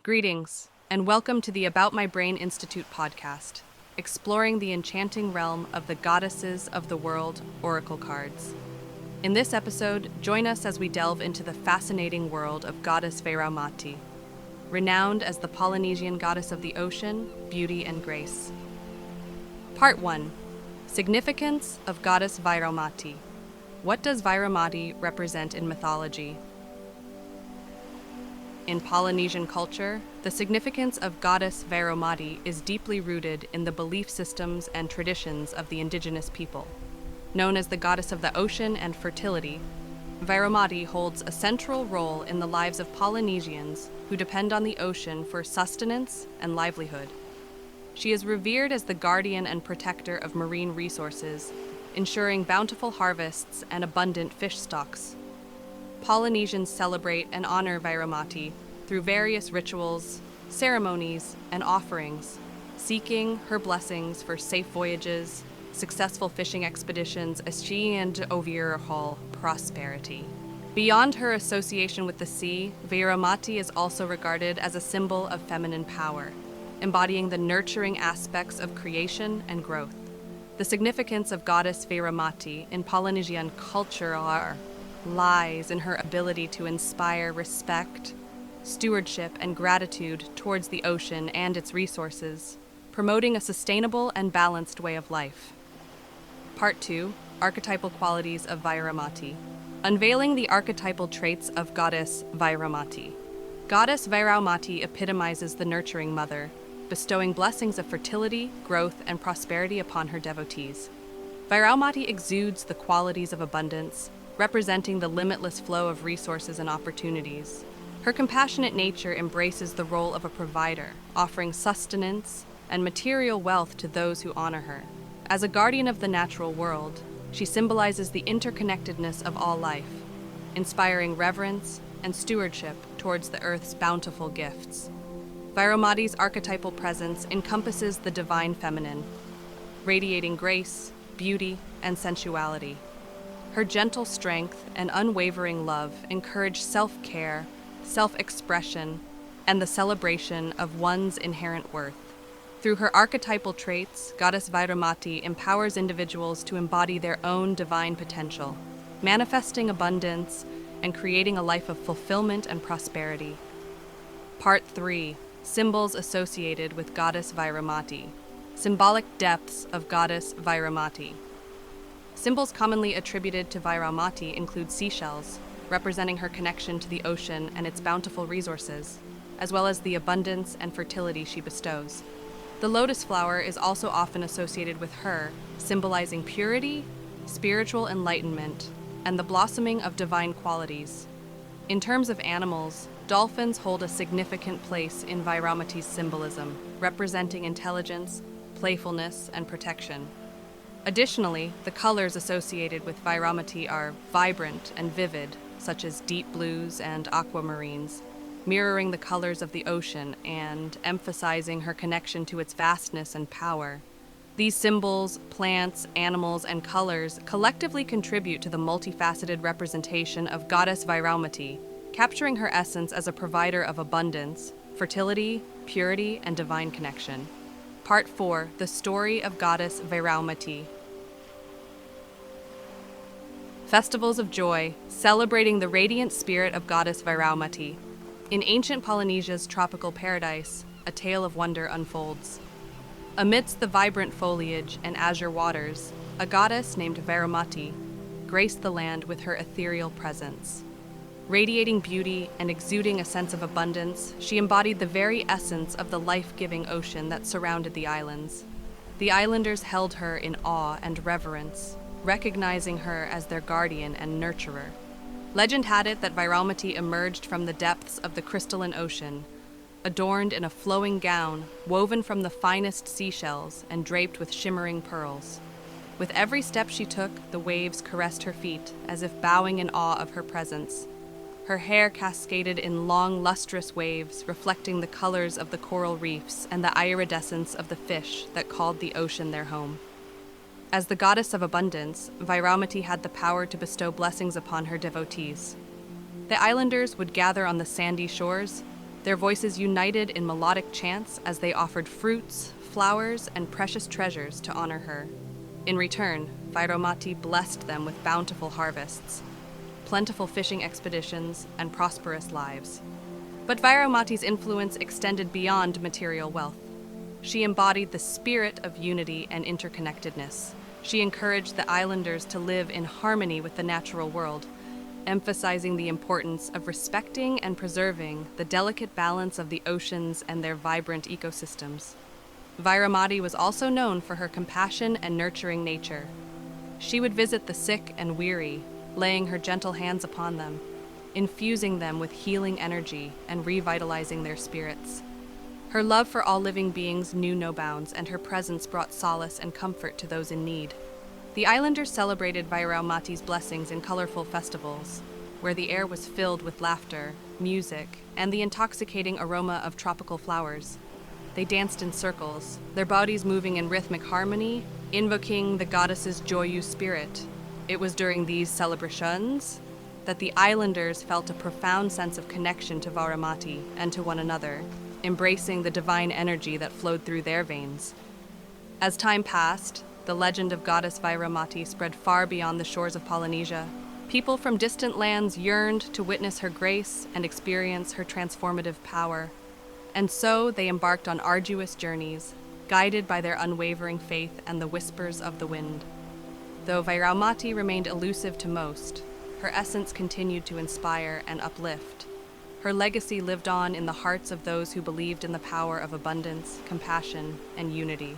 Greetings, and welcome to the About My Brain Institute podcast, exploring the enchanting realm of the goddesses of the world oracle cards. In this episode, join us as we delve into the fascinating world of Goddess Vairaumati, renowned as the Polynesian goddess of the ocean, beauty, and grace. Part 1. Significance of Goddess Vairaumati. What does Vairaumati represent in mythology? In Polynesian culture, the significance of Goddess Vairaumati is deeply rooted in the belief systems and traditions of the indigenous people. Known as the goddess of the ocean and fertility, Vairaumati holds a central role in the lives of Polynesians who depend on the ocean for sustenance and livelihood. She is revered as the guardian and protector of marine resources, ensuring bountiful harvests and abundant fish stocks. Polynesians celebrate and honor Vairaumati through various rituals, ceremonies, and offerings, seeking her blessings for safe voyages, successful fishing expeditions, and overall prosperity. Beyond her association with the sea, Vairaumati is also regarded as a symbol of feminine power, embodying the nurturing aspects of creation and growth. The significance of Goddess Vairaumati in Polynesian culture lies in her ability to inspire respect, stewardship, and gratitude towards the ocean and its resources, promoting a sustainable and balanced way of life. Part 2. Archetypal qualities of Vairaumati. Unveiling the archetypal traits of Goddess Vairaumati. Goddess Vairaumati epitomizes the nurturing mother, bestowing blessings of fertility, growth, and prosperity upon her devotees. Vairaumati exudes the qualities of abundance, representing the limitless flow of resources and opportunities. Her compassionate nature embraces the role of a provider, offering sustenance and material wealth to those who honor her. As a guardian of the natural world, she symbolizes the interconnectedness of all life, inspiring reverence and stewardship towards the earth's bountiful gifts. Vairaumati's archetypal presence encompasses the divine feminine, radiating grace, beauty, and sensuality. Her gentle strength and unwavering love encourage self-care, self-expression, and the celebration of one's inherent worth. Through her archetypal traits, Goddess Vairaumati empowers individuals to embody their own divine potential, manifesting abundance and creating a life of fulfillment and prosperity. Part 3. Symbols associated with Goddess Vairaumati. Symbolic depths of Goddess Vairaumati. Symbols commonly attributed to Vairaumati include seashells, representing her connection to the ocean and its bountiful resources, as well as the abundance and fertility she bestows. The lotus flower is also often associated with her, symbolizing purity, spiritual enlightenment, and the blossoming of divine qualities. In terms of animals, dolphins hold a significant place in Vairaumati's symbolism, representing intelligence, playfulness, and protection. Additionally, the colors associated with Vairaumati are vibrant and vivid, such as deep blues and aquamarines, mirroring the colors of the ocean and emphasizing her connection to its vastness and power. These symbols, plants, animals, and colors collectively contribute to the multifaceted representation of Goddess Vairaumati, capturing her essence as a provider of abundance, fertility, purity, and divine connection. Part 4. The story of Goddess Vairaumati. Festivals of joy, celebrating the radiant spirit of Goddess Vairaumati. In ancient Polynesia's tropical paradise, a tale of wonder unfolds. Amidst the vibrant foliage and azure waters, a goddess named Vairaumati graced the land with her ethereal presence. Radiating beauty and exuding a sense of abundance, she embodied the very essence of the life-giving ocean that surrounded the islands. The islanders held her in awe and reverence, recognizing her as their guardian and nurturer. Legend had it that Vairaumati emerged from the depths of the crystalline ocean, adorned in a flowing gown woven from the finest seashells and draped with shimmering pearls. With every step she took, the waves caressed her feet, as if bowing in awe of her presence. Her hair cascaded in long, lustrous waves, reflecting the colors of the coral reefs and the iridescence of the fish that called the ocean their home. As the goddess of abundance, Vairaumati had the power to bestow blessings upon her devotees. The islanders would gather on the sandy shores, their voices united in melodic chants as they offered fruits, flowers, and precious treasures to honor her. In return, Vairaumati blessed them with bountiful harvests, plentiful fishing expeditions, and prosperous lives. But Vairaumati's influence extended beyond material wealth. She embodied the spirit of unity and interconnectedness. She encouraged the islanders to live in harmony with the natural world, emphasizing the importance of respecting and preserving the delicate balance of the oceans and their vibrant ecosystems. Vairaumati was also known for her compassion and nurturing nature. She would visit the sick and weary, laying her gentle hands upon them, infusing them with healing energy and revitalizing their spirits. Her love for all living beings knew no bounds, and her presence brought solace and comfort to those in need. The islanders celebrated Vairaumati's blessings in colorful festivals, where the air was filled with laughter, music, and the intoxicating aroma of tropical flowers. They danced in circles, their bodies moving in rhythmic harmony, invoking the goddess's joyous spirit. It was during these celebrations that the islanders felt a profound sense of connection to Vairaumati and to one another, embracing the divine energy that flowed through their veins. As time passed, the legend of goddess Vairaumati spread far beyond the shores of Polynesia. People from distant lands yearned to witness her grace and experience her transformative power. And so they embarked on arduous journeys, guided by their unwavering faith and the whispers of the wind. Though Vairaumati remained elusive to most, her essence continued to inspire and uplift. Her legacy lived on in the hearts of those who believed in the power of abundance, compassion, and unity.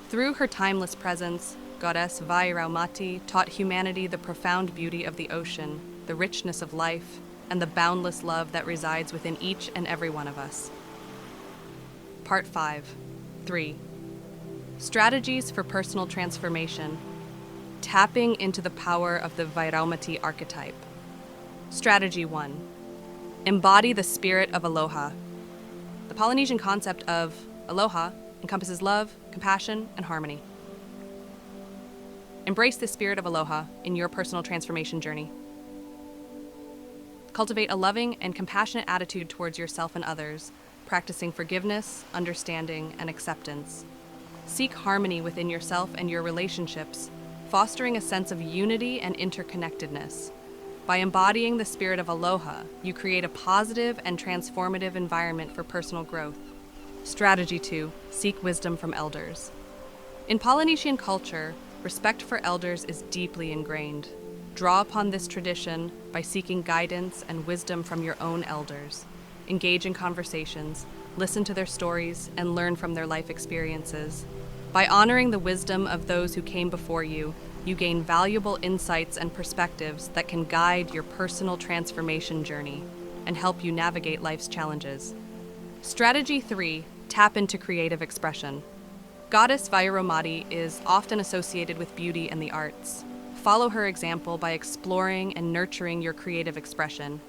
Through her timeless presence, goddess Vairaumati taught humanity the profound beauty of the ocean, the richness of life, and the boundless love that resides within each and every one of us. Part 5. 3. Strategies for personal transformation. Tapping into the power of the Vairaumati archetype. Strategy 1. Embody the spirit of Aloha. The Polynesian concept of Aloha encompasses love, compassion, and harmony. Embrace the spirit of Aloha in your personal transformation journey. Cultivate a loving and compassionate attitude towards yourself and others, practicing forgiveness, understanding, and acceptance. Seek harmony within yourself and your relationships, fostering a sense of unity and interconnectedness. By embodying the spirit of Aloha, you create a positive and transformative environment for personal growth. Strategy 2. Seek wisdom from elders. In Polynesian culture, respect for elders is deeply ingrained. Draw upon this tradition by seeking guidance and wisdom from your own elders. Engage in conversations, listen to their stories, and learn from their life experiences. By honoring the wisdom of those who came before you, you gain valuable insights and perspectives that can guide your personal transformation journey and help you navigate life's challenges. Strategy 3. Tap into creative expression. Goddess Vairaumati is often associated with beauty and the arts. Follow her example by exploring and nurturing your creative expression.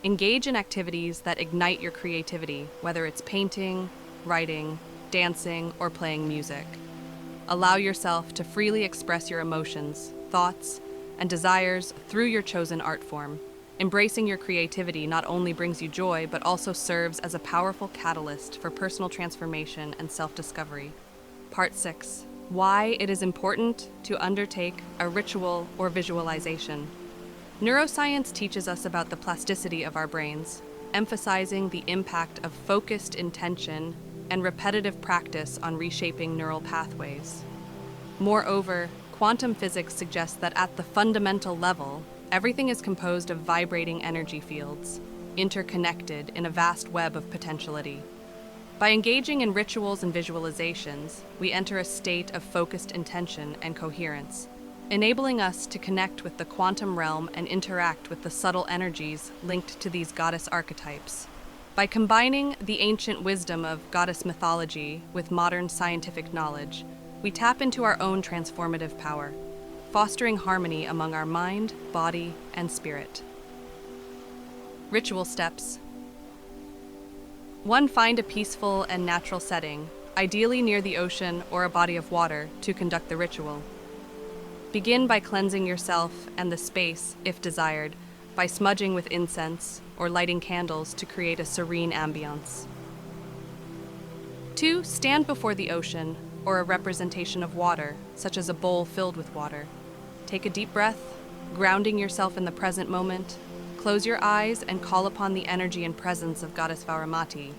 Engage in activities that ignite your creativity, whether it's painting, writing, dancing, or playing music. Allow yourself to freely express your emotions, thoughts, and desires through your chosen art form. Embracing your creativity not only brings you joy, but also serves as a powerful catalyst for personal transformation and self-discovery. Part 6. Why it is important to undertake a ritual or visualization. Neuroscience teaches us about the plasticity of our brains, emphasizing the impact of focused intention and repetitive practice on reshaping neural pathways. Moreover, quantum physics suggests that at the fundamental level, everything is composed of vibrating energy fields, interconnected in a vast web of potentiality. By engaging in rituals and visualizations, we enter a state of focused intention and coherence, enabling us to connect with the quantum realm and interact with the subtle energies linked to these goddess archetypes. By combining the ancient wisdom of goddess mythology with modern scientific knowledge, we tap into our own transformative power, fostering harmony among our mind, body, and spirit. Ritual steps. 1. Find a peaceful and natural setting, ideally near the ocean or a body of water, to conduct the ritual. Begin by cleansing yourself and the space, if desired, by smudging with incense, or lighting candles to create a serene ambiance. 2. Stand before the ocean or a representation of water, such as a bowl filled with water. Take a deep breath, grounding yourself in the present moment. Close your eyes and call upon the energy and presence of Goddess Vairaumati.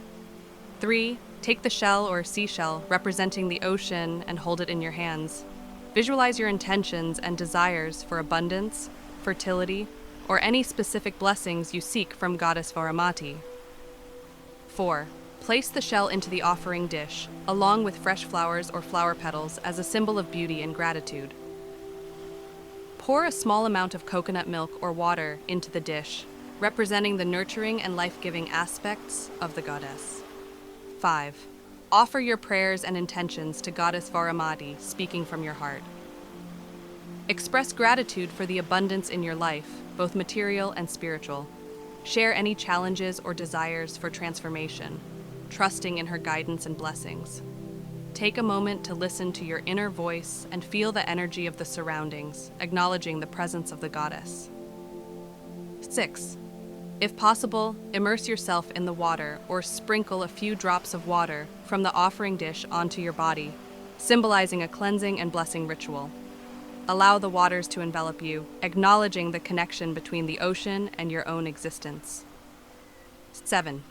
3. Take the shell or seashell representing the ocean and hold it in your hands. Visualize your intentions and desires for abundance, fertility, or any specific blessings you seek from Goddess Vairaumati. 4. Place the shell into the offering dish, along with fresh flowers or flower petals as a symbol of beauty and gratitude. Pour a small amount of coconut milk or water into the dish, representing the nurturing and life-giving aspects of the goddess. 5. Offer your prayers and intentions to Goddess Vairaumati, speaking from your heart. Express gratitude for the abundance in your life, both material and spiritual. Share any challenges or desires for transformation, trusting in her guidance and blessings. Take a moment to listen to your inner voice and feel the energy of the surroundings, acknowledging the presence of the goddess. 6. If possible, immerse yourself in the water or sprinkle a few drops of water from the offering dish onto your body, symbolizing a cleansing and blessing ritual. Allow the waters to envelop you, acknowledging the connection between the ocean and your own existence. 7.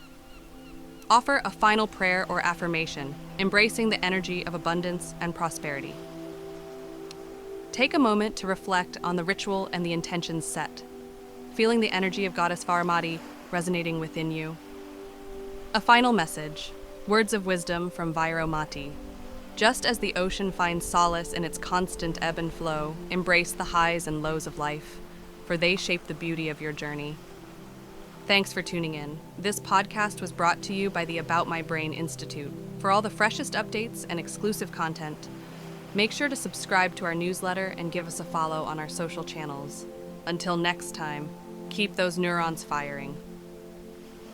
Offer a final prayer or affirmation, embracing the energy of abundance and prosperity. Take a moment to reflect on the ritual and the intentions set, feeling the energy of Goddess Vairaumati resonating within you. A final message, words of wisdom from Vairaumati. Just as the ocean finds solace in its constant ebb and flow, embrace the highs and lows of life, for they shape the beauty of your journey. Thanks for tuning in. This podcast was brought to you by the About My Brain Institute. For all the freshest updates and exclusive content, make sure to subscribe to our newsletter and give us a follow on our social channels. Until next time, keep those neurons firing.